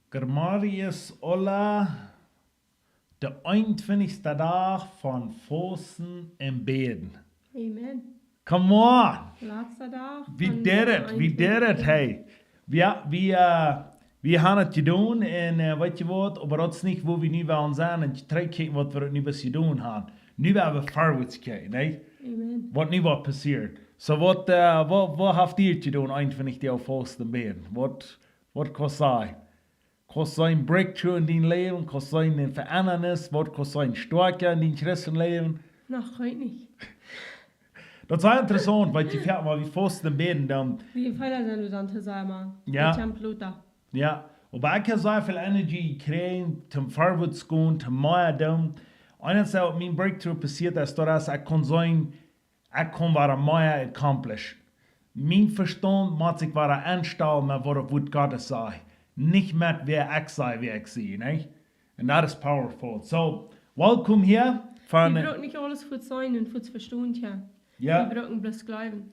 Gregorius Ola, de 21. dag van Pfosten en Beden. Amen. Come on! Laatste dag. We van did de it, we did it, hey. We gaan het doen en weet je wat, maar dat is niet waar we nu willen zijn en je kijkt wat we nu best doen gaan. Nu hebben we voorwaarts kijken, nee? Amen. Wat nu wat passiert. So wat heeft ihr te doen, 21 dag Pfosten Beden? Wat kan zijn? Kan zijn breakthrough in din leven, kan zijn een verandering, wat kan zijn sterker in din christenleven? Nog weet niet. Dat is interessant, want je fährt mal wie Pfosten Beden dan. Wie feiler zijn we dan te zijn, man? Ja. Ik heb Luther. Ja, aber ich habe so viel Energie kriegen, zum Vorwärts gehen, zum Mehr tun. Eines auch mein Breakthrough passiert ist, dass ich kann sein, ich kann was mehr accomplish. Mein Verstand muss sich was anstellen, mit was Gott sagt. Nicht mit wer ich sei, wie ich sehe, nicht? Und das ist powerful. So, welcome hier von... Wir brauchen nicht alles für sein und für zu verstehen, ja. Ja, Wir brauchen bloß glauben.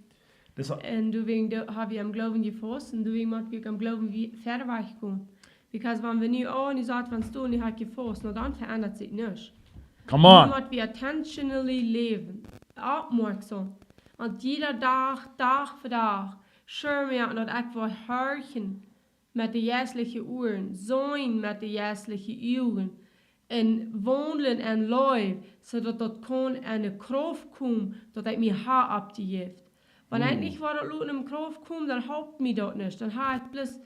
das, En deswegen haben wir am Glauben gefasst und deswegen müssen wir am Glauben verder wegkommen. Because wenn wir nu nu sagt van stoel, nu heb je gefasst, nou dan verändert sich nichts. come Nu on. moeten we intentionally leven. Opmerksam. Want jeder dag voor dag, scheur me dat ik wil horchen met de juistelijke oren, zijn met de juistelijke ogen, en wandelen en leven, zodat dat kan en de kracht komt, dat ik mijn haar op te geeft. Wanneer ik niet waar dat lood in kracht komt, dan helpt me dat niet. Dan heb ik plus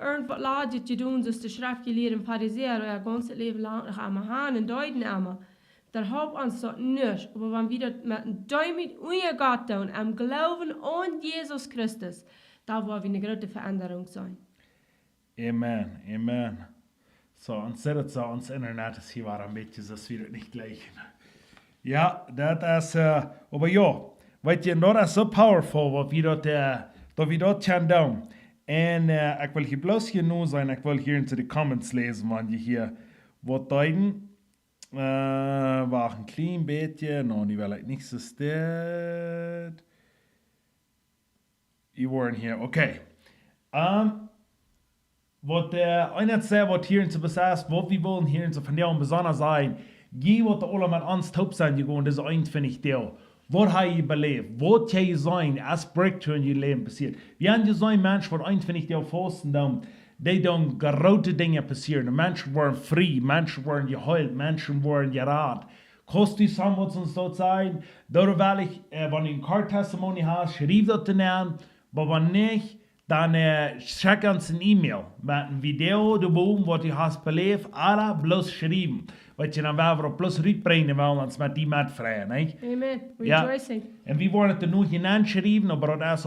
irgendwas laatje te doen, zoals de schrift geleerd in Pharisäer, ja, ganz leven lang nog aan mijn haan en duiden aan. Dan helpt ons dat niet. Maar wenn wir das mit einem Duim mit Gott tun, am Glauben an Jesus Christus, da wird eine große Veränderung sein. Amen, amen. So, und zet so, ons internet is hier waar een beetje, zoals we het niet gelijk. Ja, dat is, aber ja, weet je, dat is zo powerful, wat we dat gaan doen. En ik wil hier bloos genoeg zijn, ik wil hier into de comments lezen, want je hier wat duiden. Wacht een klein beetje, nou, nu wil ik niks zo steed. Je waren hier, oké. Wat einer zei, wat hier in zu besaß, wat wir wollen hier in zu von der besonders sein, geh wat alle mit uns top sein gegangen, das ist eigentlich der. Was habe ich belebt? Was kann ich sein, als Breakthrough in ihr Leben passiert? Wir haben sein Mensch, was eigentlich der Fasten dann, die dann große Dinge passieren. Die Menschen waren frei, Menschen waren geheilt, Menschen waren gerat. Kannst du sagen, was uns dort sein? Dort will ich, wenn du ein Card-Testimony hast, schreib das dann an, aber wenn nicht, dann schick uns ein E-Mail mit einem Video dabei, was du hast belebt, alle bloß schreiben. Weet je, dan werden we bloß rückbringen, weil wir uns mit die mitfreien, nicht? Amen. Ja. Rejoicing. Und wir wollen es noch hineinschreiben, aber das ist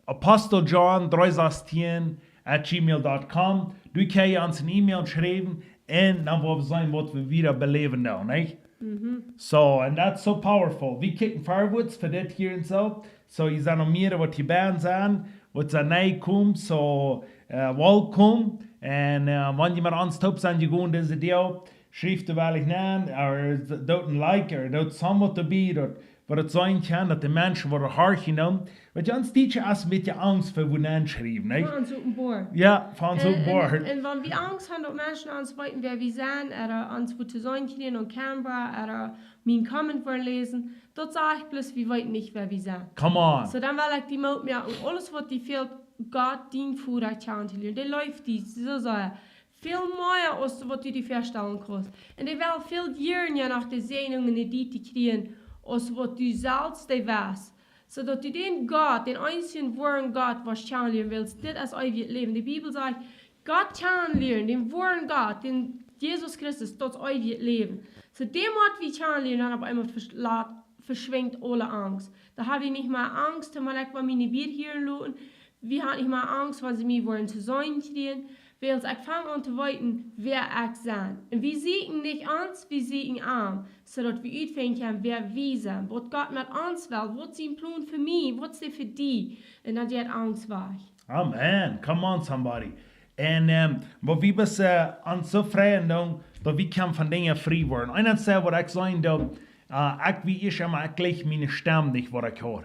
Apostel John 316 at gmail.com. Du kannst uns eine E-Mail schreiben und dann wollen wir sein, was wir wieder beleben da, nicht? So, and that's so powerful. Wir kicken vorwärts für das hier und so. So, ihr seid noch mehr, was die Band sind, was da neu kommt. So, welcome. Und wenn jemand ans Top sind, die gehen diese Deal, schreibt du weil ich nein, oder dort ein Like, oder dort somewhat dabei, dort, wo das sein kann, dass die Menschen, wo der Haar genommen, weil die uns teachen, als ein bisschen Angst für, wo nein schreiben, nicht? Van ons openbaar. Ja, von so Bord. En wenn wir Angst haben, dass Menschen uns weiten, wer wir sind, oder uns wo zu sein können und Canberra, oder mein Comment vorlesen, dort sage ich bloß, wir weiten nicht, wer wir sind. Come on. So dann will ich die Mut mehr und alles, was die fehlt, Gott dient für dich zu lernen. Die läuft die, so sagen. Viel mehr, als was du dir vorstellen kannst. Und die will viel Jahren ja nach den Sehnungen die kriegen, als was du selbst die weißt. So dass du den Gott, den einzigen wahren Gott, was kennenlernen willst, das ist euer Leben. Die Bibel sagt, Gott kennenlernen, den wahren Gott, den Jesus Christus, das ist euer Leben. So dem Ort wie kennenlernen, dann auf einmal verschwingt alle Angst. Da habe ich nicht mehr Angst, wenn ich meine Bier hier lassen. Wir haben nicht mehr Angst, wenn sie mir wollen zu sein kriegen. Weil ich fange an zu weiten, wer ich bin. Und wir sehen nicht uns, wir sehen an, sodass wir ausfinden können, wer wir sind. Was Gott mit uns will, was ist sein Plan für mich, was ist für dich. Und dann geht Angst weg. Amen. Come on, somebody. Und wo wir bis an so freien, dass wir können von Dingen frei werden. Einer sagt, was ich sagen darf, ich wie ich immer gleich meine Stimme nicht, was ich höre.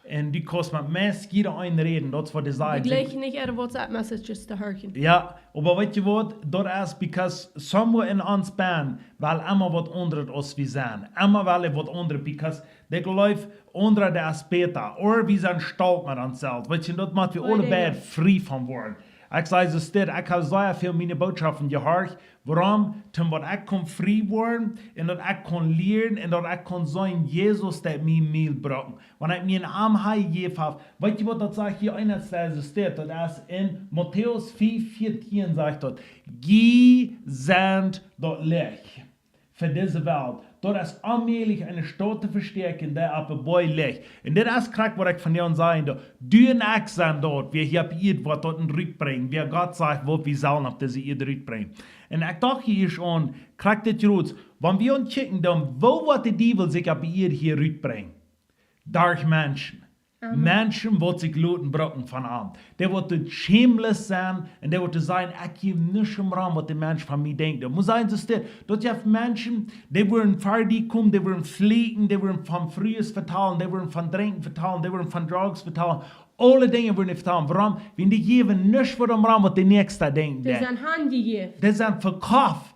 Und die kostet mit meist jeder einreden, das was die Die sagen. gleichen nicht ihre WhatsApp-Messages zu hören. Ja, aber weißt du was, das ist, because somewhere in uns Band, weil immer was anderes als wir sind. Immer weil was anderes, because der läuft andere der ist besser. Oder wir sind stolz mit uns selbst. Weißt du, das macht wir alle beide frei von worden. Ich sage so steht, ich habe sehr viel meine Botschaften gehört. Warum? Zum was ich kann frei werden und dass ich kann lernen und dass ich kann sein, Jesus, der mir Mehl braucht. Wenn ich mir einen Arm gegeben habe, weißt du, was das sagt hier einerseits steht, das ist in Matthäus 4,14 sagt dort, Gie sind das Licht für diese Welt. Dort ist allmählich eine Stadt zu verstärken, der auf dem Bäu liegt. Und das ist krass, was ich von dir sagen, du und ich sind dort, wir hier was dort rückbringen, wie Gott sagt, wo wir sollen auf diese Erde rückbringen. Und ich dachte hier schon, krass das Rutsch, wenn wir uns checken, dann, wo wird die Teufel sich auf die Erde hier rückbringen? Durch Menschen. Menschen, die sich Leuten brauchen von ihm. Der wird shameless sein und der wird sagen, ich gebe nicht im Raum, was der Mensch von mir denkt. Da muss sein, dass Menschen, die würden fertig kommen, die würden fliegen, die würden von Frühes vertalen, die würden von Trinken vertalen, die würden von Drugs vertalen. Alle Dinge würden vertalen. Warum? Wenn die geben nicht für den Raum, was der Nächste denkt. Das sind Handgegeben. Das sind verkauft.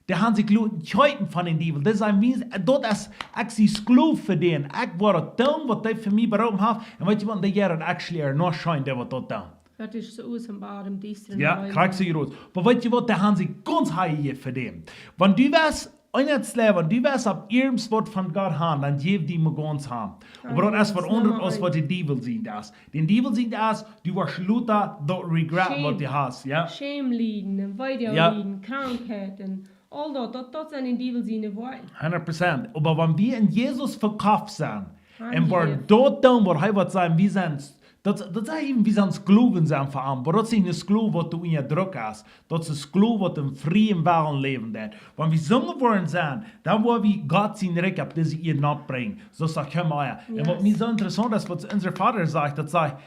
Die haben sich Leute gehalten von den Teufel. Das ist das ist ich Sklave für den. Ich war tun, was die für mich beraubt haben. Und weißt du was, die Jahre actually noch scheint, der war dort tun. Das ist so aus dem Bad, Dienstag. Ja, kriegst du raus. Aber weißt du was, die haben sich ganz heilig für den. Wenn du was, wenn du was auf irgendwas von Gott haben, dann gib die mir ganz haben. Aber das ist was anderes, als was die Teufel sehen das. Den Teufel sehen das, du wirst Luther, dort regret, was du hast. Ja? Schämlieden, Weiterlieden, Krankheiten. All dat zijn in die zin woorden. 100%. Aber wenn wir in Jesus verkauft sind, und wir dort tun, wo er wird sagen, wir sind, das ist eben, wir sind Sklaven sind für ihn. Aber das ist nicht ein Sklave, was du in ihr Druck hast. Das ist ein Sklave, was im freien Welt leben wird. Wenn wir so geworden sind, dann wollen wir Gott sein Recht auf diese Erde abbringen. So sagt er mal. Und was mir so interessant ist, was unser Vater sagt, das sagt,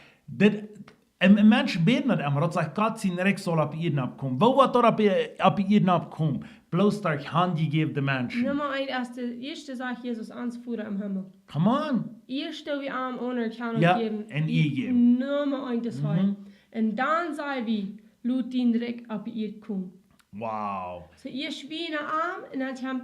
ein Mensch betet nicht immer, das sagt, Gott sein Recht soll auf die Erde abkommen. Wo wird dort auf die Erde abkommen? Bloß durch handgegebene Menschen. Nummer 1, erste sagt Jesus ans Vater im Himmel. Come on. Erste wir arm anerkennen Ja, geben. en ihr geben. Nummer 1 das heute. Und dann sei wir, lut den direkt auf die Erde kommen. Wow. So ihr schwere arm und dann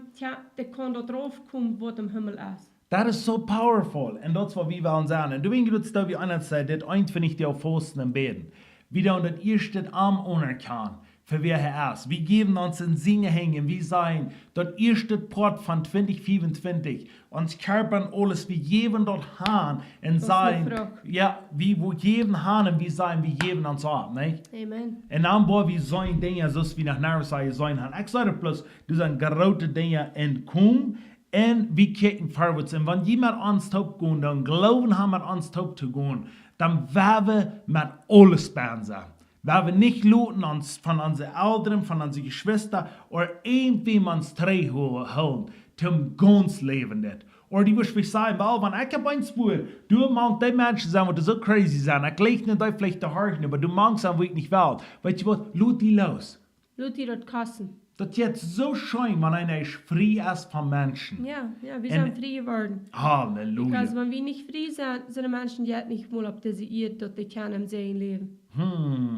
der kann da drauf kommen, was im Himmel ist. That is so powerful. Und das, was wir wollen sagen. Und du willst da wie einer sagt, das eint finde ich dir auf Pfosten im Beten. Wie da das erste Arm anerkennen. Für wer er ist. Wir geben uns in Singe hängen, wir sein, dort erste Port von 2024, uns körpern alles, wir geben dort Hahn und sein, ja, wir geben Hahn und wir sein, wir geben uns ab, nicht? Amen. Und dann wollen wir so Dinge, so wie nach Narsai sein haben. Ich sage bloß, du sind gerote Dinge entkommen und wir kicken vorwärts. Und wenn jemand ans Top gehen, dann glauben haben, mit ans Top zu gehen, dann werden wir mit alles bein sein. Weil wir nicht luten uns von unseren Eltern, von unseren Geschwistern oder irgendwie uns treu holen, zum ganz Leben nicht. Oder die wirst mich sagen, weil wenn ich ein Spur, du magst die Menschen sein, die so crazy sind, ich lege nicht auf vielleicht der Hart, aber du magst sie, wo ich nicht will. Weißt du was, lut die los. Lut die dort kassen. Das ist jetzt so schön, wenn einer frei ist von Menschen. Ja, wir sind frei geworden. Halleluja. Weil wenn wir nicht frei sind, sind die Menschen die nicht mal auf diese Erde, dass die können im Sehen leben.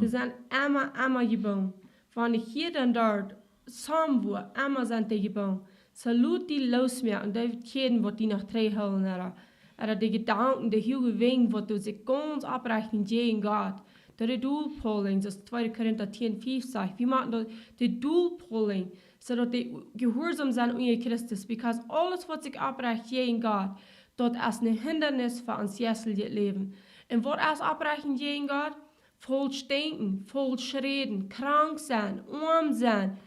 Die sind immer geboren. Wenn ich hier dann dort, somwo, immer sind die geboren. So lut die los mehr und die kennen, was die nach drei holen. Oder die Gedanken, die Hüge wegen, was du sich ganz abrechnen gegen Gott. Der Dual-Polling, das 2. Korinther 10,5 sagt, wir machen die Dual-Polling, so dass die gehorsam sind unter Christus, because alles, was sich abreicht gegen Gott, dort ist ein Hindernis für uns jährliche Leben. Und was ist abbrechen gegen Gott? Falsch denken, falsch reden, krank sein, arm sein.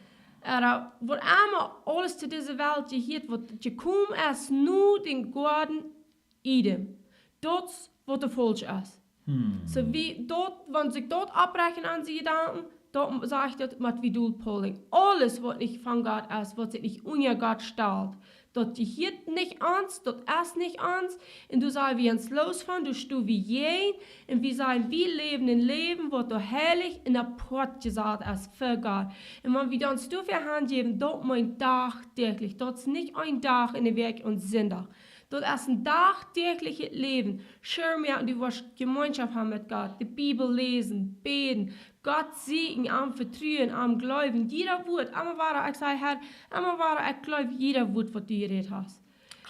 Oder was immer alles zu dieser Welt gehört, was gekommen ist, nur den Garten Eden. Das, was falsch ist. So wie dort, wenn sich dort abbrechen an sie Gedanken, dort sage ich das mit wie Dual-Polling. Alles, was nicht von Gott ist, was sich nicht unter Gott stellt, dort gehört nicht ans, dort ist nicht ans, und du sagst, wie uns losfahren, du stehst wie jeden, und wir sagen, wir leben ein Leben, wo du heilig in der Port gesagt ist für Gott. Und wenn wir uns dafür Hand geben, dort mein Tag täglich, dort ist nicht ein Tag in der Werk und Sonntag. dort ist ein tagtägliches Leben. Schön merken, du wirst Gemeinschaft haben mit Gott, die Bibel lesen, beten, Gott segnen, am Vertrauen, am Glauben. Jeder Wort, einmal war ich sage, Herr, einmal war ich glaube, jeder Wort, was du geredet hast.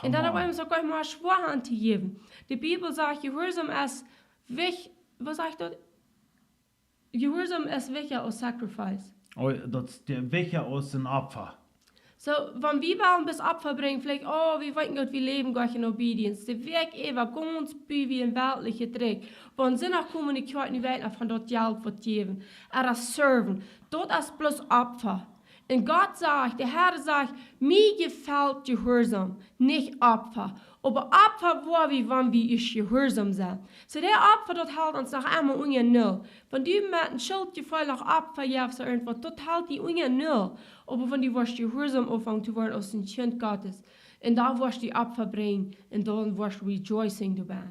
Und dann habe ich sogar mal Schwur zu geben. Die Bibel sagt, Gehorsam ist was sagt dort? Gehorsam ist wichtiger als Sacrifice. Oh, das ist der Wecher aus dem Opfer. So, wenn wir wollen bis Opfer bringen, vielleicht, oh, wir wollen Gott, wir leben Gott in Obedience. Der Weg war ganz wie ein weltlicher Trick. Wenn sie nach Kommunikation in die Welt von dort Geld wird geben, das Serven, dort ist bloß Opfer. Und Gott sagt, der Herr sagt, mir gefällt Gehorsam, nicht Opfer. Aber Opfer war wie wenn wir ich Gehorsam sind. So der Opfer dort hält uns nach einmal unge null. Wenn du mit einem Schuldgefühl nach Opfer gibst oder irgendwas, dort hält die unge null. Aber wenn du wirst Gehorsam anfangen zu werden aus dem Kind Gottes, und da wirst du Opfer bringen, und dann wirst du rejoicing dabei.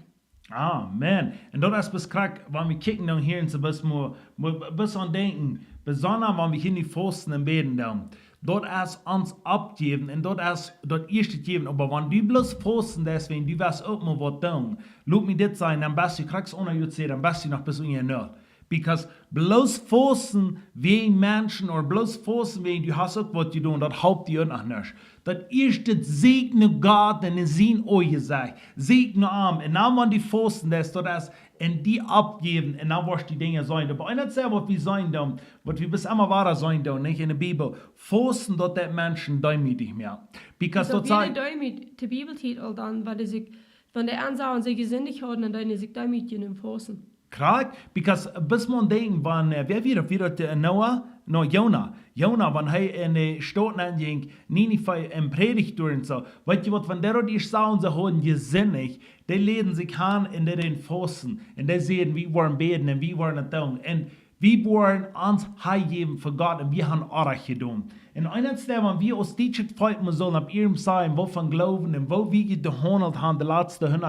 Amen. Und das ist bis krank, wenn wir kicken dann hier und so bis an denken, besonders wenn wir hier in die Pfosten im Beten dann. Dort ist uns abgeben und dort ist dort erste geben. Aber wenn du bloß Pfosten deswegen, du wirst auch mal was tun. Lass mich das sein, dann bist du, kriegst ohne Jutze, dann bist du noch bis unter null. Because bloß Pfosten wegen Menschen oder bloß Pfosten wegen du hast auch was zu tun, das haupt die auch noch nicht. Das erste segne Gott in sein Auge sagt. Segne arm. Und dann wenn die Pfosten das ist, und die abgeben, und dann wirst die Dinge sein. Aber einer sagt, was wir sein dann, was wir bis immer wahr sein dann, nicht in der Bibel. Pfosten dort der Menschen demütig mehr. Because dort sagt, die Bibeltitel dann, weil sich, wenn der ansah und sich gesinnig haben, dann ist sich demütig in den Pfosten. Correct? Because bis man denkt, wer wieder Noah? No, Jonah, wenn er in die Stadt ging, Ninive im Predigt durch und so, weißt du was, wenn der die sagen, sie haben gesinnig, die leden sich an in den Pfosten, und die sehen, wir wollen beten, und wir wollen tun, und wir wollen uns heimgeben für Gott, und wir haben auch getan. Und eines der, wenn wir aus dieser Zeit sollen, ab ihrem sein, wovon glauben, und wo wir gehandelt haben, die letzten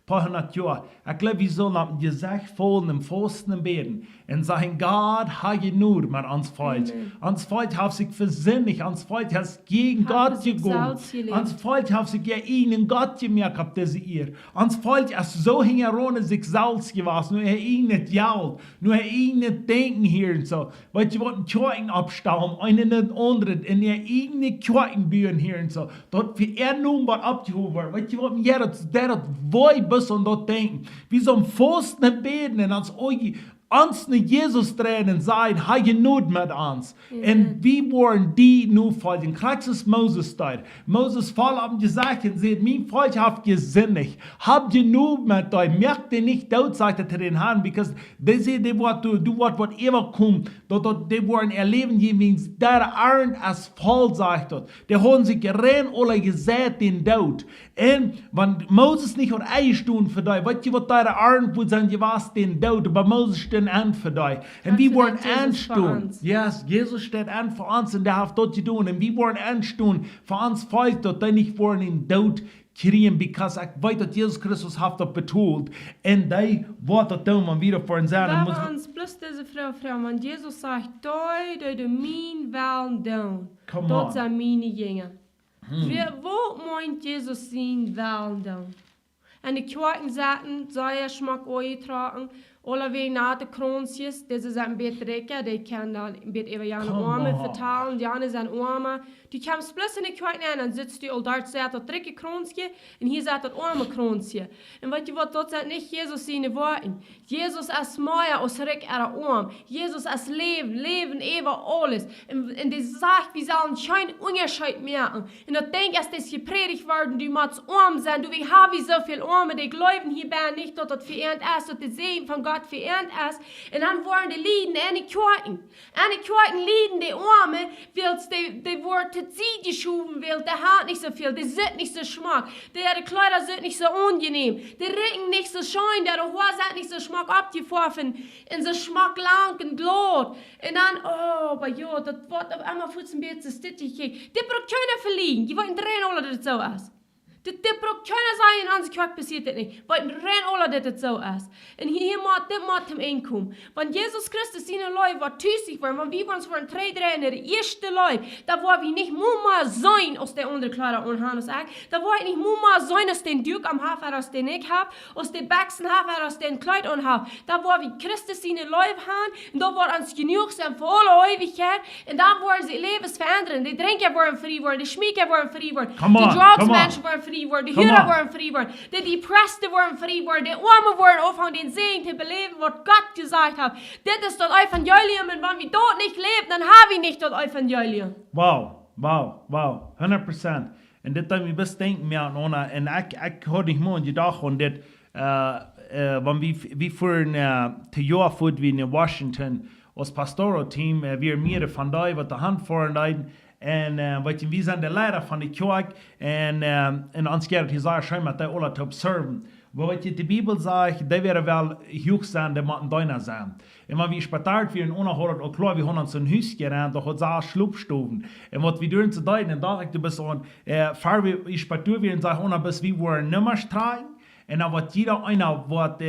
paar hundert Jahre. Ich glaube, wir sollen ab dem Gesicht voll im Pfosten beten und sagen, Gott, habe nur mit uns Freund. Uns Freund hat sich versinnig, uns Freund hat gegen Gott gegangen. Uns Freund hat sich gegen Gott gemerkt, ab diese ihr. Uns Freund ist so hingeronnen, sich selbst gewesen, nur er ihn nicht Geld, nur er ihn nicht denken hier und so. Weil sie wollten Kirchen abstauben, einen nicht anderen, in ihr eigene Kirchen bauen hier und so. Dort für er nun was abgehoben wird. Weil sie wollten jeder, der wollte, und dort denken, wie so ein Pfosten beten und ans Auge, uns nicht Jesus tränen sein, habe Not mit uns. Und wie wollen die nur folgen? Kriegst es Moses dort. Moses voll haben gesagt und sagt, mein Freund hat gesinnig. Habt ihr nur mit euch. Merkt ihr nicht, dort sagt er zu den Herren, because they say, du wirst whatever kommen, die wollen erleben, jeweils der Arend als voll, sagt dort. Die haben sich rein alle gesät den Tod. Und wenn Moses nicht hat eingestunden für dich, weißt du, was der Arend wohl sein, du warst den Tod, aber Moses steht an für dich. Und wir wollen anstehen. Yes, Jesus steht an für uns und der hat dort zu tun. Und wir wollen anstehen für uns Volk, dort die nicht wollen in Tod kriegen, because ich weiß, dass Jesus Christus hat das betont. Und die Worte tun, wenn wir vor uns sagen. Wir uns bloß diese Frau, wenn Jesus sagt, du mein Willen tun, dort sind meine Jünger. Wo meint Jesus sein Willen tun? En de kwarten zaten, zij smak oetragen, alle wegen na de kronsjes, deze zijn betrekken, die kan dan een beetje even aan de armen vertalen, die anderen zijn armen. Die kwam plus in de kwarten aan, dan zit die al daar, zet dat trekke kronsje, en hier zet dat arme kronsje. En weet je wat, dat zijn niet Jezus zijn woorden. Jezus is mooier als rek er arm. Jezus is leven even alles. En die zegt, we zullen geen onderscheid merken. En dat denk als das gepredigt worden, die moet arm zijn, du, we hebben zoveel armen, die geloven hierbij niet, dat het verernt is, dat de zegen van God verernt is. En dan worden die lieden en die kwarten. En die kwarten lieden, die armen, die worden te zien geschoben, der hat nicht so viel, der sieht nicht so schmack, der Kleider sind nicht so angenehm, der Regen nicht so schön, der Haar sind nicht so schmack abgeworfen, in so schmack lang und glot. Und dann, oh, aber ja, das wird auf einmal für ein bisschen stittig. Die braucht keiner verliehen, die wollen drehen, oder das so ist. Dit braucht keiner sein, in uns Kirche passiert das nicht. Weil rein alle das so ist. Und hier macht dem Einkommen. Wenn Jesus Christus seine Leute war tüßig waren, wenn wir uns waren Träger in der erste Leute, da war wir nicht mal sein aus der Unterkleider und Hannes sagt, da war ich nicht mal sein aus den Dürk am Hafer, aus den ich hab, aus den Baxen Hafer, aus den Kleid und hab. Da war wie Christus seine Leute haben, und da war uns genug sein für alle Ewigkeit, und da waren sie Lebens verändern. Die Trinker waren frei worden, die Schmieker waren frei worden, die Drugsmenschen waren frei worden, die Hürer waren frei worden, die Depressten waren frei worden, die Armen waren aufhören, den Segen zu beleben, was Gott gesagt hat. Das ist das Evangelium, und wenn wir dort nicht leben, dann haben wir nicht das Evangelium. Wow, 100%. En dit dat we best denken meer aan ona. En ik had niet meer gedacht aan dit. Want we voeren te jaar voort wie in Washington als pastoral team. We meer van die wat de hand voor en we zijn de leider van de kerk. En ons gaat het zeggen, schijn met die alle te observen. Wat je de Bibel zegt, die werden wel hoog zijn, die moeten deiner zijn. En wat we spetaard weer in onderhouden, ook klaar, we hebben ons een huis gerend, dat had ze sloopstoven. En wat we doen te duiden, en daar ik de best aan, vaar we spetaard weer en zeggen, bis we worden nummers tragen. En dan wordt jeder einer wat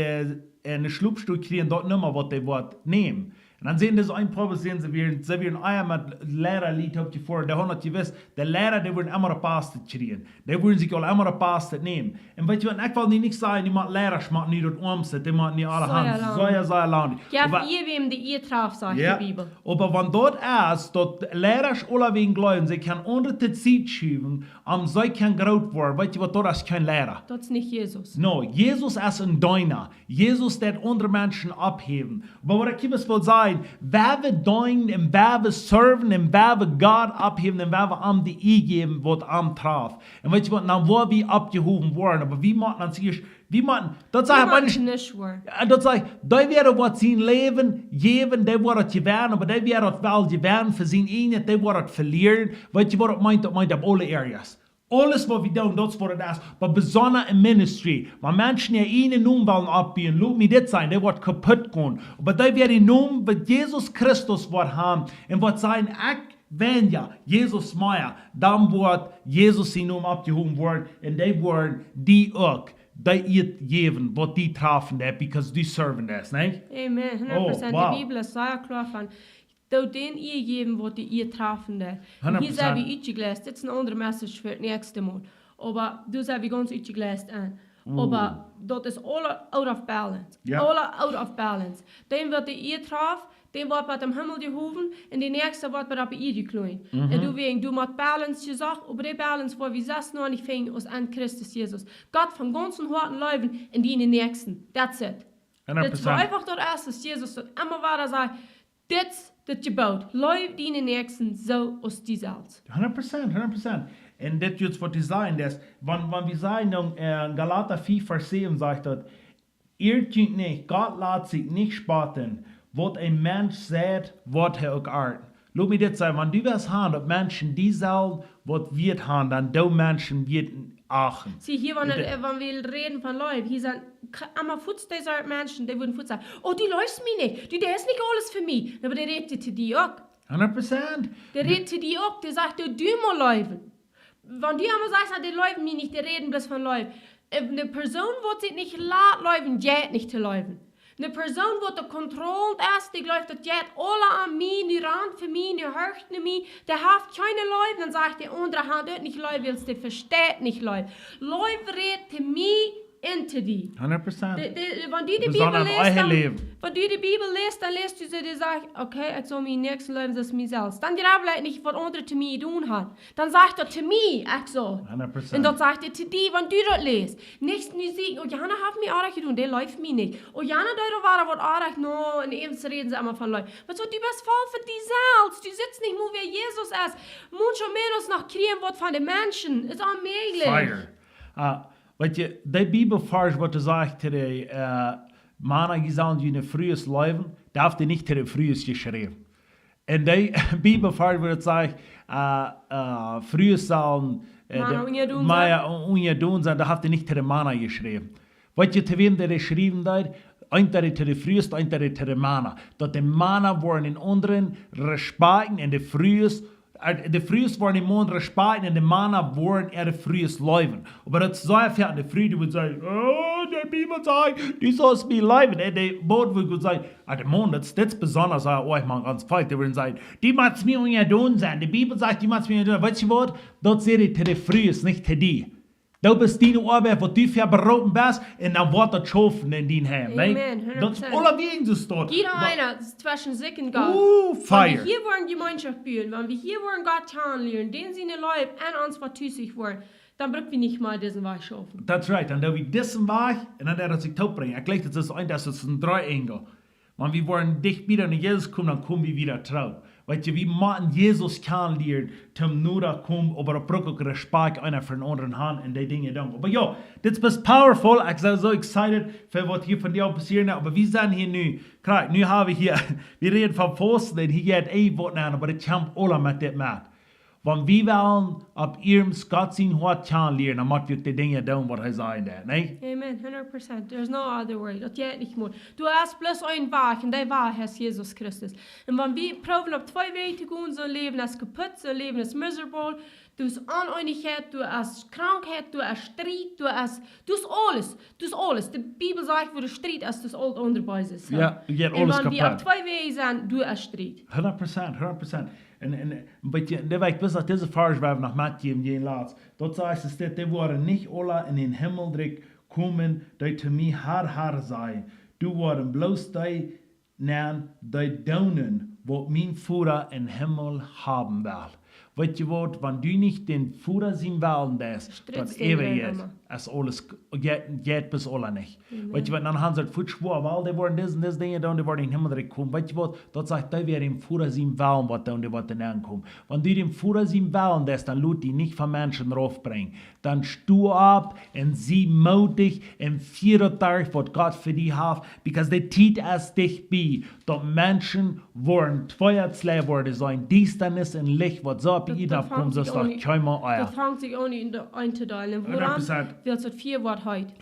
een sloopstoel krijgen, dat nummer wat hij wordt nemen. En dan zien ze een probe, zien ze weer een eier met leraar liet op je voor. De honderd je wist, de leraar die worden immer een paas te krijgen. Die worden zich al immer een paas te nemen. En weet je wat, ik wil niet zeggen, die moeten leraars maken niet dat omzet, die moeten niet alle handen. Zo lang. Ja, ihr wem die ihr traf, sagt die Bibel. Aber wenn dort ist, dat leraars alle wegen glauben, sie können unter die Zeit schieben, sie können groot worden. Weet je wat, dort ist kein Lehrer. Dat is niet Jezus. No, Jesus ist ein Deuner. Jesus, der andere Menschen abheben. Aber was ich hier will sagen, wer wir deinen, und wer wir serven, und wer wir Gott abheben, und wer wir am die geben, was am traf. Und weißt du was, dann wo wir abgehoben worden, aber wie machen dann sich, wie machen, das sage ich nicht wahr. Das sage ich, die werden was sein Leben geben, die werden es gewähren, aber die werden es wel gewähren für sein Einheit, die werden es verlieren. Weißt du was, das meint auf alle Areas. Alles wat we doen, dat is voor het is. Maar besonders in ministry. Maar mensen die een noem willen opbieden, laat me dit zijn, die wordt kapot gaan. Maar die werden noem wat Jezus Christus wordt hebben. En wat zijn, ik ben ja, Jezus Meier. Dan wordt Jezus zijn noem opgehoben worden. En die worden die ook. Die eet geven, wat die trafen daar, because die serven dat, nee? Amen, 100%. wow. De Bibel is zeer klaar van. Dat den ihr geben, wat die ihr trafende. Hier sei wie uitgeläst. Das ist eine andere Message für das nächste Mal. Aber du sei wie ganz uitgeläst an. Aber das ist alle out of balance. Ja. Alle out of balance. Den wird die ihr traf, den wird bei dem Himmel gehoven, und die nächste wird bei ihr geklein. Und du wegen, du musst Balance gesagt, aber die Balance, wo wir das noch nicht fängen, aus an Christus Jesus. Gott vom ganzen Horten leuben in die nächsten. That's it. 100%. Das war einfach das erste, Jesus das immer weiter sagt, dat je bouwt. Leuf die nächsten so aus die zelfs. 100%. En dit is wat die zijn. Wanneer we zijn in Galater 4 vers 7 zegt dat, irrtjent niet, Gott laat zich niet spaten, wat een mens zegt, wat hij ook art. Laat me dit zeggen, wanneer du was haben, dat mensen die zelf wat wird haben, dan die mensen werden achten. Zie hier, wanneer we reden van Leuf, hier zijn allemaal voets deze mensen, die würden voets sagen, oh, die läuft mir nicht, die ist nicht alles für mich. Aber der redet zu dir auch. 100%. Der redet zu dir auch, der sagt, du mal laufen. Wenn die einmal sagst, die laufen mir nicht, die reden bloß von laufen. Eine Person wird sich nicht laut laufen, geht nicht zu laufen. Eine Person, die kontrolliert ist, die läuft, das geht alle an mich, die Rand für mich, die hört nicht mich, der hat keine Leute, dann sagt die andere Hand, dort nicht Leute, weil der versteht nicht Leute. Leute redet zu mir, into die. 100%. Wenn du die Bibel liest, dann liest du sie, die sagt, okay, ich soll mir nächsten Leben, das ist mir selbst. Dann glaubt er nicht, was andere zu mir tun hat. Dann sagt er zu mir, ich so. 100%. Und dann sagt er zu dir, wenn du das liest. Nächsten Musik, oh, Jana hat mir auch getan, der läuft mir nicht. Oh, Jana, da war was auch no, und eben reden sie immer von Leuten. Was so, du bist voll für die selbst. Du sitzt nicht nur, wie Jesus ist. Mucho menos noch kriegen wird von den Menschen. Ist unmöglich. Fire. Weet je, die Bibelvers wat zegt te de mannen gezond die in frühes leven, darf die niet te de frühes geschreven. En die Bibelvers wat zegt frühes zullen Maya doen zijn, daar heeft die niet te de mannen geschreven. Weet je, te wem die geschreven daar? Eindelijk te de frühes, eindelijk te de mannen. Dat de mannen worden in anderen respecten en de frühes de frühest waren die Mondre Spaten und die Männer waren de frühest Leuven. Aber das sei fährt de früh, die würde sagen, oh, die Bibel sagt, die sollst mir leuven. Und die Boot würde sagen, der Mond, das ist besonders, euch mal ganz falsch, die würden sagen, die macht's mir ja tun sein. Die Bibel sagt, die macht's mir ja tun. Weißt du was? Das sehe ich zu de frühest, nicht zu dir. Du bist deine Arbeit, wo du für beroten bist, und dann wird das schaffen in dein Heim. Amen, Das ist 100%. allerwegen so dort. Jeder einer, das ist zwischen Sick und Gott. Fire. Wenn wir hier wollen Gemeinschaft bilden, wenn wir hier wollen Gott kennenlernen, den seine Leute an uns vertüßig wollen, dann brauchen wir nicht mal diesen Weg schaffen. That's right. Dan doen we dissen Weg und dann der sich taubringen. Ich glaube, das ist ein, das ist ein Dreiengel. Wenn wir wollen dicht wieder nach Jesus kommen, dann kommen wir wieder drauf. Weißt du, wir machen Jesus kennenlernen, zum nur da kommen, aber auch brauchen Respekt einer von anderen Hand und die Dinge dann. Aber ja, das ist powerful. Ich bin so excited für was hier von dir passiert. Aber wir sind hier nu, klar, nu haben wir hier, wir reden von Pfosten, und hier geht was an, aber das kommt alle mit dem mit. Wenn wir wollen, ab ihrem Gott sein Hort kennenlernen, dann müssen wir die Dinge tun, was er sagt, ne? Amen, 100%. There's no other way. Das geht nicht mehr. Du hast bloß einen Weg und der Weg ist Jesus Christus. Und wenn wir probieren, auf zwei Wege zu gehen, so leben ist kaputt, so leben ist miserable, du hast Uneinigkeit, du hast Krankheit, du hast Streit, du hast alles. Du hast alles. Die Bibel sagt, wo der Streit ist, das alles unterbei ist. So. Ja, du geht Und alles wenn wir auf kaputt. zwei Wege sind, du hast Streit. 100%. En weet je, dat weet ik deze vers waar we nog Matthew in je laatst. Dat zegt es dat die worden niet alle in den Himmel direkt komen, die te mij haar zijn. Du worden bloß die nemen, die doen, wat mijn Vader in Himmel haben will. Weet je wat, wenn du nicht den Vader zien willen, das ewig ist, als alles geht bis alle nicht. Weet je wat, dann haben sie het schwor, weil die worden das und das Dinge tun, die worden in den Himmel direkt kommen. Weet je wat, dat sagt, die werden dem Vader zien willen, was tun, die worden ankommen. Wenn du dem Vader zien willen, das, dann lut die nicht von Menschen raufbringen. Dann stu ab und sieh mutig und vier Tag, was Gott für dich hat, because die Zeit ist dich bei, dass Menschen wollen Feuerzlei worden sein, Distanz und Licht, was so bei ihnen abkommt, das ist doch kein Mal Das fängt sich auch nicht einzuteilen. Woran 100%. wird das 4 Wort heute?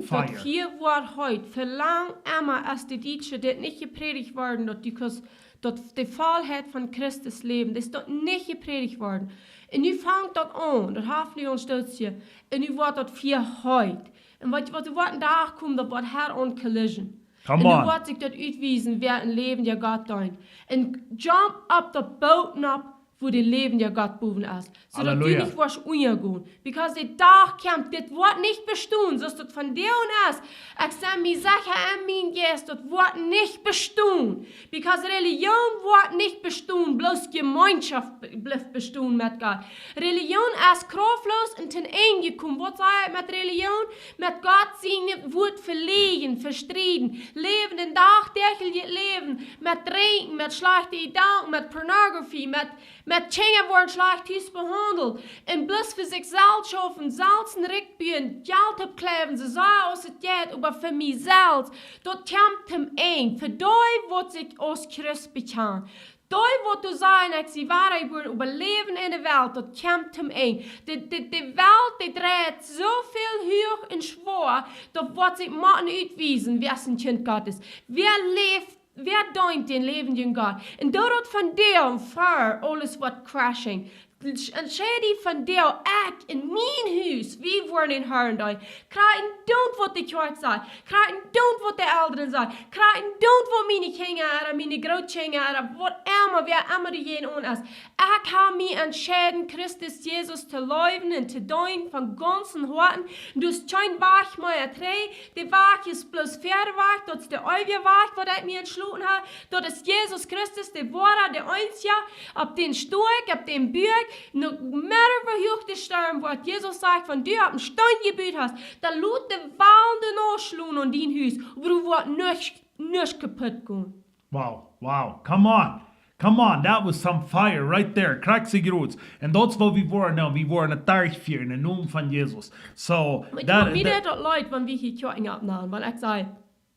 Fire. Das 4 Wort heute, verlang einmal, als die Deutsche, das nicht gepredigt worden, dass die Fallheit von Christus leben, das ist dort nicht gepredigt worden. Und nu fängt das an, das haben wir uns stolz hier, und nu wird das 4 heute. Und was die Worte da kommen, das wird Head-on Collision. Come und on. nu wird sich das uitweisen, wer ein Leben der Gott deint. Und jump up the boat up, wo die Leben der Gott boven ist. So dass du Halleluja. nicht was untergehen. Because der Tag kommt, das wird nicht bestehen. So ist das von dir und erst. Ich sage mir sicher an mein Gäste, das wird nicht bestehen. Because Religion wird nicht bestehen, bloß Gemeinschaft bleibt bestehen mit Gott. Religion ist kraftlos und zum Ende gekommen. Was sagt mit Religion? Mit Gott sein Wort verlegen, verstritten. Leben den dagtäglichen Leben. Mit Trinken, mit schlechten Gedanken, mit Pornografie, mit Dingen worden schlecht behandelt. Und bloß für sich selbst schaffen, selbst ein Rückbühen, Geld abkleben, sie sagen, was es geht, aber für mich selbst. Dort kommt ihm ein. Für die wird sich aus Christ bekannt. Die wird du sein, ich sie wahre überleben in der Welt, dort kommt ihm ein. Die Welt, die dreht so viel hoch und schwer, dort wird sich machen utwiesen, wer ist ein Kind Gottes. Wer dient den lebenden Gott? Und dort von dir und vor alles wird crashing. Entscheide von dir, ich in mein Haus, wie wollen in Herren da. Kreien don't wat de kerk sagt. Kreien don't wat de Eltern sagt. Kreien don't wat meine Kinder oder meine Großkinder oder whatever, wer immer die on ist. Ich habe mich entschieden, Christus Jesus zu leben und zu dienen von ganzen Herzen. Du hast kein Weg mehr drei. Der Weg ist bloß Pferdeweg. Das ist der ewige Weg, was ich mir entschlossen habe. Das ist Jesus Christus, der Wahrer, der Einzige. Ab den Stoik, ab den Berg. No matter wie hoch der Sturm wird, Jesus sagt, wenn du auf den Stein gebüht hast, dann lut der Wahlen nachschlagen an dein Haus, aber du wirst nicht kaputt gehen. Wow. Come on, that was some fire right there. Krijg ze groot. En dat is wat we worden nou. We worden een taart vieren in de naam van Jezus. So, Wie dat Leute, wenn wir hier Kirchen abnehmen, weil ich sage,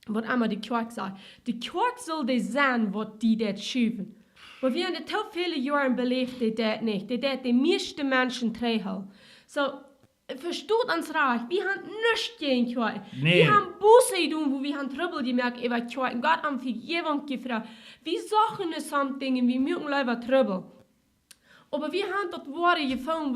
was immer die Kirche sagt, die Kirche soll das sein, was die dort schieben. Aber wir haben so viele Jahre belebt, die das nicht. Die das die meisten Menschen treiben. So, versteht uns reich, wir haben nichts gegen Kirche. Nee. Wir haben Buße tun, wo wir haben Trübel gemerkt über Kirche. Gott haben Vergebung gefragt. Wir suchen es Dinge, wir mögen lieber Trübel. Aber wir haben dort Worte gefunden,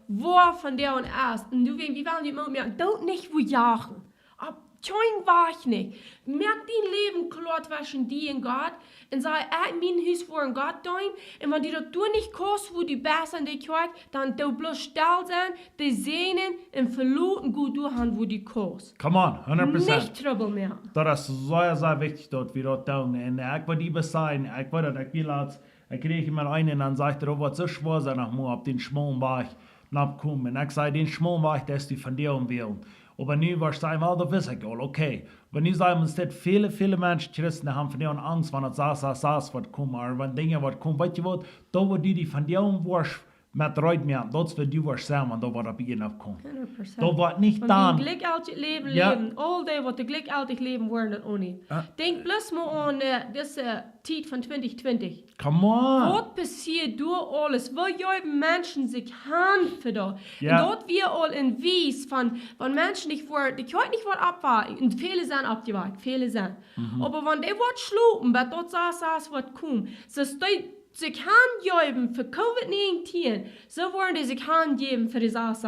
wo von der und erst. Und du weißt, wie wollen die immer merken, dort nicht wo jagen. Aber Join war ich nicht. Merk dein Leben klar zwischen dir und Gott und sag, mein Haus vor ein Gott dein. Und wenn du nicht kommst, wo du besser in dich hört, dann du bloß still sein, die sehnen und verloren gut durchhaben, wo du kommst. Come on, 100%. Nicht Trouble mehr. Dat is sehr wichtig dort, wie dort doen. En ik wil die bezien, ik wil dat, ik wil laat, ik kreeg iemand een en dan zegt er, wat zo schwer zijn nog maar op den Schmoenweg nach kommen. En ik zei, den Schmoenweg, dat is die van dir willen. Aber nu was es einmal, da weiß ich all, okay. Aber nu sagen wir, viele Menschen, Christen, haben von dir Angst, wenn es das wird kommen, oder wenn Dinge wird kommen. Weißt du was, da wo die von dir wirst, met Reut mehr, das wird du wirst sein, wenn da wird beginnen aufkommen. 100%. Da wird nicht Want dann. die Glück altijd leven, Ja. leven. All day wat de Glück altijd leven worden dat ook niet. Denk plus maar aan deze tijd van 2020. Come on. Wat passiert door alles? Waar jij mensen zich handelen da? Ja. En dat wir al in Wies van mensen niet voor, die kunnen niet voor abwarten. En viele zijn abgewacht, viele zijn. Aber wenn die wat slopen, bij dat saas wat komt, so steht sich handgeben für COVID-19, so wollen die sich handgeben für die SARS.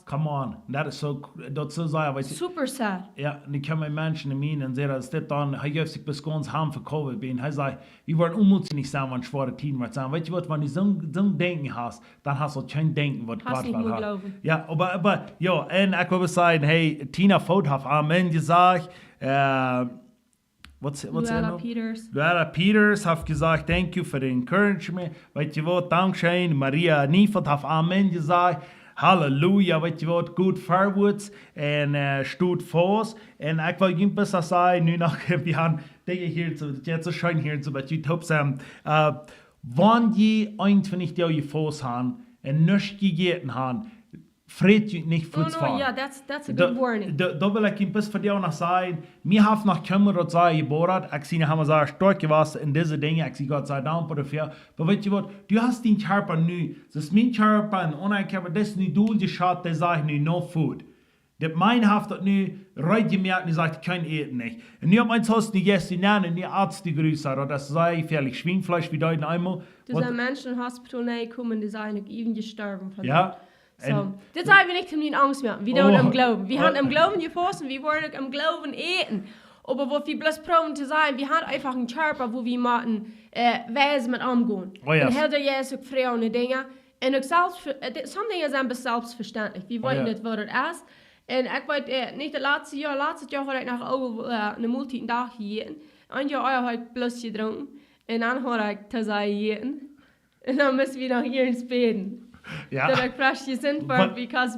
Come on. Dat is zo, dat zo zeggen, weet je. Super sad. Ja, nu komen mensen in mij en zeggen, als dit dan, hij heeft zich beschons ham voor COVID ben. Hij zei, je wordt onmoedig zijn, want zware tien wordt zijn. Weet je wat, wanneer je zo'n denken hast, dan hast du geen denken, wat Hast God niet wil meer hebben. geloven. Ja, aber, ja, en ik wil zeggen, hey, Tina Fout heeft amen gezegd. What's Luella Peters. Luella Peters heeft gezegd, thank you for the encouragement. Weet je wat, dankzij. Maria Niefeld heeft amen gezegd. Halleluja, weet je wat, goed voorwaarts en stoot vast. En ik wil je besser zeggen, nu nog, we gaan dingen hier zo, het zo schön hier zo, wat je top zijn. Wanneer je eindelijk je vast hebt en niets gegeten hebt, vreet je niet voets No, van. yeah, that's a good warning. Da will ich ein bisschen von dir noch sagen, wir haben noch Kummer und sagen, geboren, ich sehe, haben sehr stark gewesen in diese Dinge, ich sehe Gott sei Dank dafür, aber weißt du was, du hast den Körper nu, das ist mein Körper und ohne Körper, das ist nicht durchgeschaut, der sagt nu, no food. Das mein haft das nu, reut gemerkt und sagt, ich kann eten nicht. Und nu hat mein Haus die Gäste nennen, die Arzt die größer, oder das sei gefährlich, Schweinfleisch, wie deuten einmal. Er zijn mensen in het hospital gekomen die zijn even gestorben van Ja. So, das haben wir nicht um Angst mehr. Wir tun am Glauben. Wir haben am Glauben gefossen, wir wollen am Glauben eten. Aber wo wir bloß proben zu sein, wir haben einfach einen Körper, wo wir machen, Weise mit umgehen. Oh, yes. Und hätte jetzt auch fremde Dinge. Und auch some Dinge sind selbstverständlich. Wir wollen ja. das, was das ist. Und ich weiß, nicht das letzte Jahr habe ich nach eine Multi-Tag gegeten. Ein Jahr habe ich bloß getrunken. Und dann habe ich das gegeten. Und dann müssen wir nach hier ins Beten. Ja. Dat ik fresh gezond word, because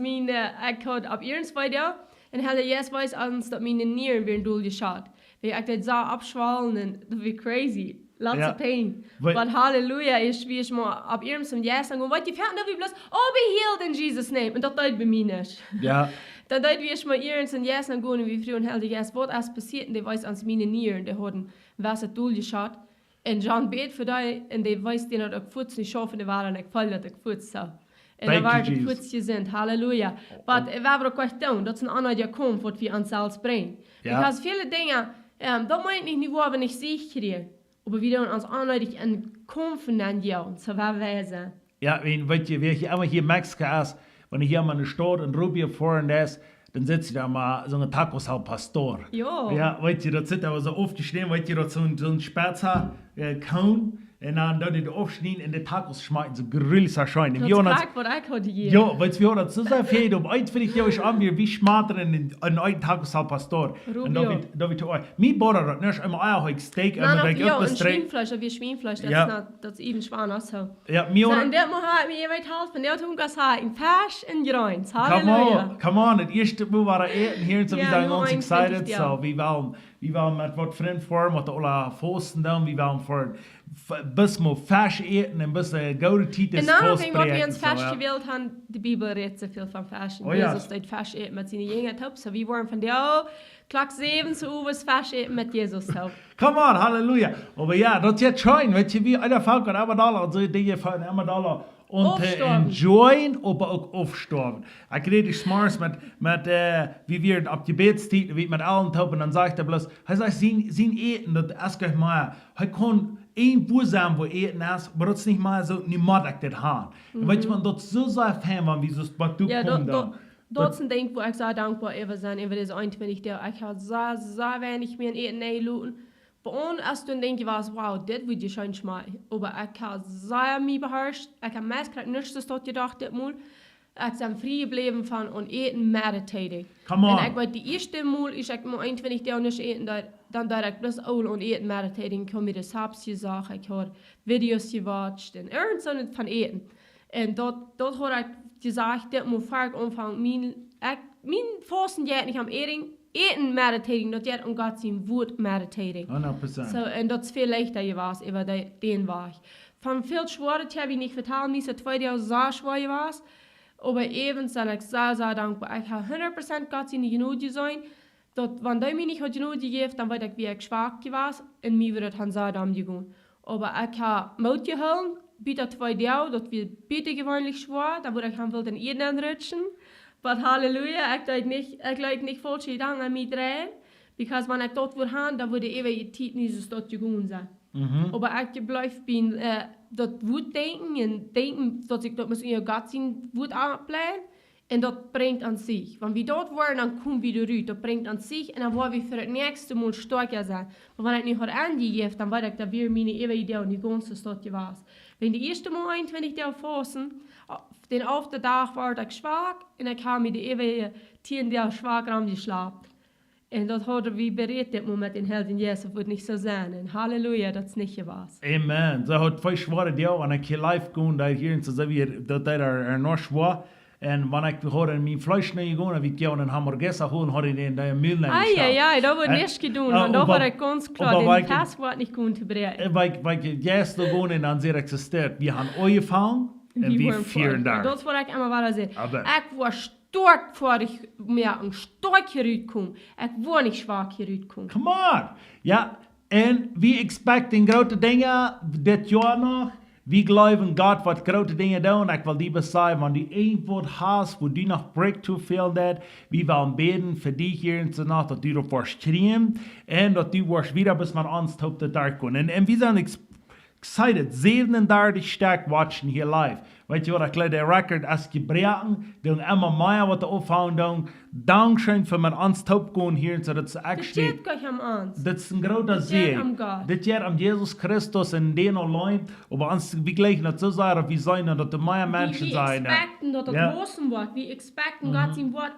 ik had op eerst bij jou en had yes weiß ans dat mijn nieren weer doel geschat. Ik dat zo abschwallen en dat was crazy. Lots Ja. of pain. But- But hallelujah is wie ich mal op eerst zum yes en wat je fährt, dat we bloß be healed in Jesus name. En dat deed bij mij niet. Ja. Dat deed wie ich mal eerst en yes en gaan en wie vroeg en helde yes, wat is passiert en die weiß ans mijn nieren, die hadden was het doel geschat. En John beet voor die en die weiß die dat ik voets niet schaffen, die waren ik val dat ik voets zou. En Thank dan waren you, de Jesus. voetsjes in, halleluja. Maar we hebben ook echt doen, dat is een ander jaar komt, wat we aan zelfs brengen. Ja. Because viele Dinge, dat meint nicht nur, wenn ich sehe kriege, aber wir tun uns anleitig en kommen an jou, so wir weisen. Ja, weet je, immer hier in Mexiko ist, wenn ich hier mal eine Stadt in Rubio fahren ist, dann sitzt da mal so ein Tacos al Pastor. Jo. Ja, weißt du, das sitzt aber so aufgeschnitten, weißt du, so ein Spätzer, Kaun, und dann da die aufschneiden und die Tacos schmecken so grillig erscheinen. Dat is vaak wat ik had hier. Ja, weißt du, wir haben das so sehr viel, eins finde ich, ich an, wie schmatern in einen Tacos al Pastor. Und Rubio. da wird euch, mein Bruder hat nicht immer Eierhoek Steak, Nou, immer ja, en streng. Schweinfleisch, dat is Schweinfleisch, Ja. dat is even zwaar als zo. Ja, mir So, oder- en dat moet hij, je weet half, en dat doen we in Fasch en Groins. Come Halleluja. on, come on. Het eerste Mal war eten hier, so Ja, wir sind nur uns 21 excited. Jahre. So, wir waren mit wat Freund vor, mit alle Fosten dann, wir waren vor bis mal Fisch eten und bis gute Titel En dan vind ik wat we ons Fasch gewählt haben, de Bibel redt so viel von Fasch. Oh ja. Jesus deed Fasch eten met zijn jingen top, so wir waren von der, klok 7 zu Uwes Fasch eten met Jesus top. Come on, Halleluja. Aber ja, das ist jetzt schön, weißt du, wie einer Fall kann immer da so Dinge von immer da und Aufstorben. enjoyen, aber auch aufstorben. Ich rede smart wie wir ab Gebetszeit, wie mit allen Toppen, dann sagt er bloß, er sagt, sein Eten, das ist gleich mal, er kann irgendwo sein, wo eten ist, aber das ist nicht mal so, nicht mal das haben. Und weißt du, man dort so sehr Fan war, wie so, was du Ja, kommst da. dat is een ding waar ik zo dankbaar over zijn, over deze 21 jaar. Ik had zo weinig meer eten neerloten. Bij ons, als toen denk je was, wow, dit moet je schon mal. Maar ik had zo mee beheerst. Ik heb meestal niets tot gedacht, dit moet. Ik ben vrij gebleven van on eten meditating. Come on. En ik weet, de eerste maal is ik maar 21 jaar niet eten, dan dat ik plus al on eten meditating. Ik heb mir das Habs gezegd, ik heb video's gewatcht en ergens van eten. En dat had ik gezegd, dit moet vaak omvangen. Mijn fasten jaar niet am eten meditating, dat jaar om God zijn woord meditating. 100%. So, en dat is veel leichter geweest, over den Weg. Van veel schwere heb ik niet vertellen, niet zo 2 jaar zo schwer geweest. Aber eben bin ich sehr, sehr dankbar. Ich habe 100% Gott in die Genüge sein. Wenn der mir nicht die Genüge gibt, dann wird ich wie schwach gewesen und mir wird es sehr dankbar gehen. Aber ich habe Mut gehalten, bitte 2 Jahre, das wird bitte gewöhnlich schwer, da würde ich will den jeden anrutschen. Aber Halleluja, ich glaube nicht falsch gedacht an mich drehen, because wenn ich dort würde haben, dann würde ewig die Zeit nicht so dort gehen sein. Aber ich bleibe bin, dat Wut denken en denken dat ik dat misschien Gott zijn Wut aanplein en dat brengt aan zich. Want wie dat worden, dan komen we eruit. Dat brengt aan zich en dan worden we voor het nächste Mal sterker zijn. Maar wanneer ik niet haar aangegeven, dan weet ik dat weer mijn eeuwige idee niet ganze stad was. Wenn de eerste Mal 21 Jahre fassen, den auf der Tag war ik schwach en ik heb met de eeuwige 10 Jahre schwach geslapen. En dat hadden we bereid dit moment in Helden Jezus wordt niet zo zijn. En halleluja, dat is niet gewas. Amen. Ze had 2 schwere deel en ik live gaan daar hier en ze weer dat er nog schwer. En wanneer ik hoor in mijn vlees niet gaan, wie ik jou een hamburger holen, had ik in de meel naar ja, dat wordt niet gedaan. En dat wordt ganz klar, den Test wordt niet goed te bereiden. Weil ich jetzt da gaan en dan zeer existiert. Wir haben euch gefangen en wir vieren daar. Dat is wat ik allemaal wel zeggen. Ik was stark voor ik merken, stark hieruit kom. Ik wil niet zwak hieruit kom. Come on. Ja, en we expecten grote dingen dit jaar nog. We geloven God wat grote dingen doen. Ik wil die bezien, want die een woord haast, wo die nog breakthrough veel dat. We willen beden voor die hier in de nacht, dat die ervoor streamen. En dat die wordt weer bis man ons op de dag komen. En we zijn excited. 37 sterk watchen hier live. Weet je wat, ik leid de record als gebruiken, doen immer meer wat de ophouden doen. Dankzij voor mijn ons opgaan hier, zodat ze actually... Dit gaat hem aan. Dat is een grote zegen. Dit jaar am Jesus Christus en den alleen, aber ons, we gleichen dat zo zeggen, we zijn dat de meer mensen zijn. We expecten dat het losen wordt. We expecten God zijn woord,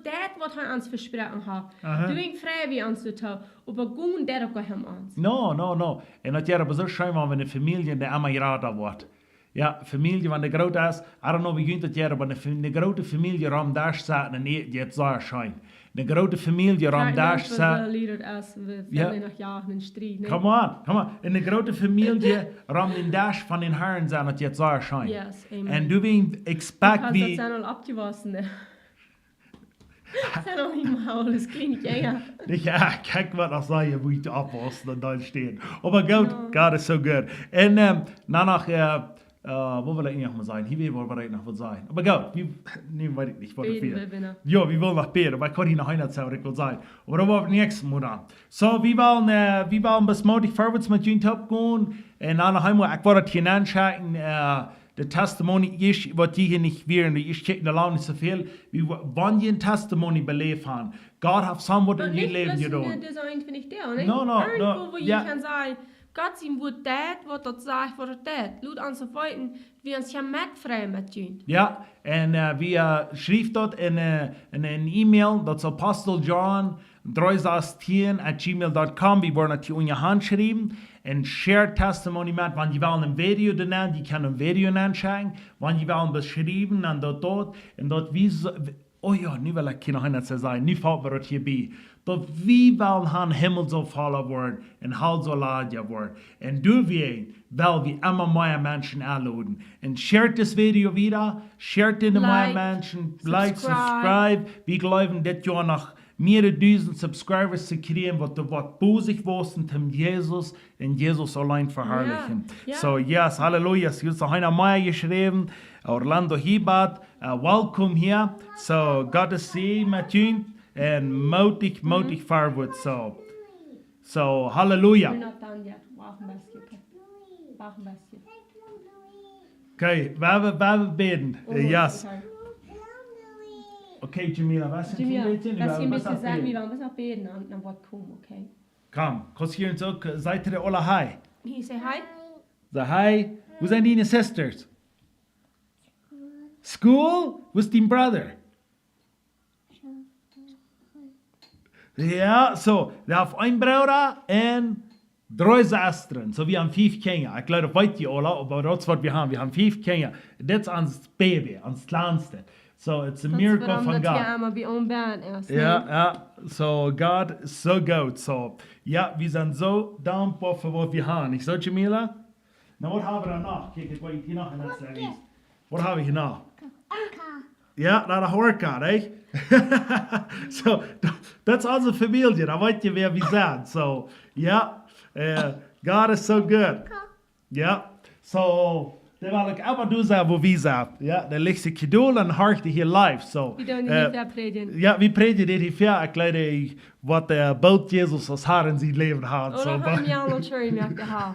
dat wat hij ons versproken heeft. Doe ik vrij wie ons te houden, aber gewoon dat gaat hem aan. No. En dat jaar, aber zo schijn maar, wenn een familie de immer geraden wordt. Ja, familie, wenn der groot is, I don't know wie je dat jaar, aber eine grote familie ram daar staat en eet je het zo schijn. Een grote familie ram daar staat. Ja. Nog jaren in strijd. Come on. En een grote familie ram in dash van den Herren zijn dat je het zo schijn. Yes, amen. En du wien expect wie... Dat zijn al afgewassen. Dat zijn al niet meer alles kleine. Ja, kijk wat als je moet afwassen en dan stehen. Aber God is so good. En danach... wo will ich noch mal sein? Hier will ich noch was sein. Aber gut, nee, weiß ich nicht, was ich will. Ja, wir wollen noch beten, aber ich kann hier noch einer sagen, was ich will sein. Aber da wollen wir nächstes Mal an. So, wir wollen bis Montag vorwärts mit Jünt abgehen. Und dann einmal, ich wollte hier anschauen, der Testimony ist, was die hier nicht wären, ich check da lange nicht so viel, wie wann ihr ein Testimony belebt haben. Gott hat somewhat in ihr Leben getan. Das ist eigentlich nicht der, ne? No. Irgendwo, wo ich kann sagen, Gott sein wird das, was das sagt, was das. Laut uns verfolgen, wir uns ja mitfrei mit Jünt. Ja, und wir schrieben dort in eine E-Mail, das ist Apostel John 316@gmail.com. Wir wollen das in die Hand schreiben und share Testimony mit. Wenn ihr wollen ein Video nennen, die können ein Video anschauen. Wenn ihr wollen beschreiben, dann dort. Und dort wie so, oh ja, nu will ich keine Hand sagen, nu fällt mir das hier bei. Dort wie wollen han Himmel so voller werden und Hall so laden werden. Und du weil wir immer mehr Menschen einladen. Und share das Video wieder, share den mehr Menschen, like, subscribe. Wir glauben, das Jahr noch mehrere 1000 Subscribers zu kriegen, was bosig wussten, um Jesus und Jesus allein verherrlichen. So, yes, Halleluja. Es ist noch einer mehr geschrieben, Orlando Hibat, welcome here. So, God is sehen mit you and motig forward. So, Halleluja. We're not done yet. Wow, Ach, ein bisschen. Okay, wir beten. Yes. Okay. Okay, Jamila, was sind die Jamila, Mädchen? lass ihn ein Was bisschen sagt sagen, ihr? wir werden ein bisschen beten und dann wird kommen, okay? Komm, kannst hier uns auch, seid ihr alle hi? He say hi. Sag hi. Wo sind deine Sisters? School? Wo ist dein Bruder? Ja, so, wir haben ein Bruder und 3 Schwestern. So, wir haben 5 Kinder. Ich glaube, das weiß ihr alle, aber das ist was wir haben. Wir haben 5 Kinder. Das ist ans Baby, ans Kleinste. So, it's a miracle von Dat God. ja maar bij onbaan erst. Ja, ja, so God is so gut. So, ja, wir sind so dankbar für was wir haben. Ich so, Jamila? Na, was haben wir da noch? Kijk, ik weet hier nog een uitslag. Wat hebben we hier nog? Ja, naar de horeca, hè? So, dat is onze familie. Dan weet je wer we zijn. So, ja, God is so good. Ja, so, dan wil ik even doen zeggen waar we zijn. Ja, dan ligt zich geduld en hart hier live. So, We doen niet dat prediken. ja, we predigen dit hier. Ik leid wat boot Jezus als haar in zijn leven had. Oh, So, dan gaan we al nog terug met de haal.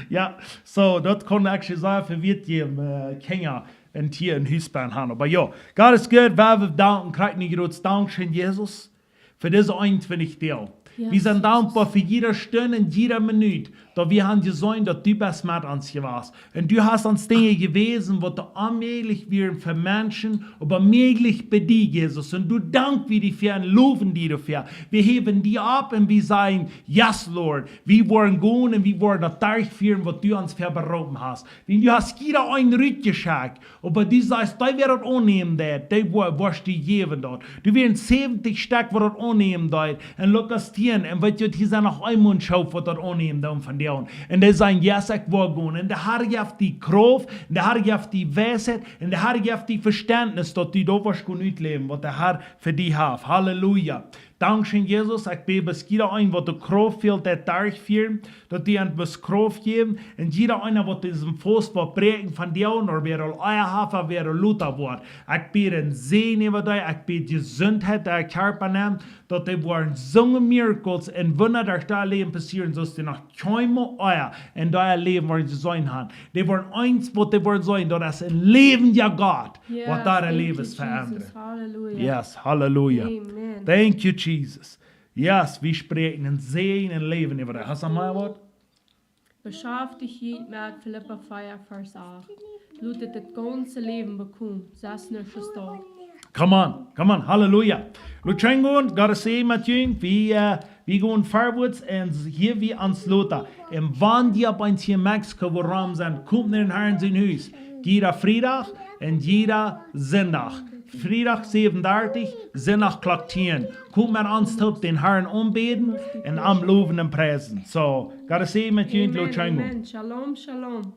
ja, so, dat kon actually zijn voor wie je Kinder en hier in Huisbaan hebben. Aber ja, God is good. Wir danken, krijgen niet groot Dankeschön, Jesus, für diese 21 Deel. Yes. Wir sind dankbar für jede Stunde und jede Minute, da wir haben gesehen, dass du bist mit uns gewesen. Und du hast uns Dinge gewesen, was unmöglich wären für Menschen, aber möglich bei dir, Jesus. Und du dank wir dir für und loben dir dafür. Wir heben dir ab und wir sagen, yes, Lord. Wir wollen gehen und wir wollen das durchführen, was du uns verberauben hast. Wenn du hast jeder ein Rück geschickt, aber du sagst, da wird das annehmen, da wirst du geben dort. Du wirst 70 Stück, was das annehmen dort. Und look us und wat je hier nog einmal schaut, wat dat aanneemt dan van jou. En die zijn, yes, ik wil gaan. En de Heer geeft die kracht, en de Heer geeft die wijsheid, en de Heer geeft die verständnis, dat du da was kunnen uitleven, wat de Heer voor die heeft. Halleluja. Dankzij Jezus, ik bid bij ieder een wat de kracht fehlt, dat durchführen, dat die aan het kracht geven, en ieder een wat diesem Fuß verbreken van jou, naar weer al eierhafer, weer al Luther wordt. Ik bid een zegen over die, ik bid gezondheid der Körper neemt, dat die worden zo'n miracles en wunder der da Leben passieren, zoals die nog keinmal eier en daar leven worden ze zijn gaan. Die worden eins, wat die worden zijn, dat is een levende God, wat daar een leven is veranderen. Halleluja. Yes, hallelujah. Amen. Thank you, Jesus. Yes, wir sprechen ein Segen und Leben über dich. Hast du mal was? Beschaff dich niet met Philippa 5 vers 8. Laat het ganze Leben bekommen. Das nicht staat. Come on, hallelujah. Lutschengon, gotta say, Matthew, wir gehen vorwärts und hier wie ans Lothar. Und wann die ab uns hier in Mexiko, wo Raum sind, kommt in den Herrn sein Haus. Jeder Freitag und jeder Sonntag. Freitag 37, Sonntag Klock 10. Kommt man ans Top den Herrn anbeten und am Loben und Preisen. So, gotta say, Matthew, Lutschengon. Amen. Shalom, shalom.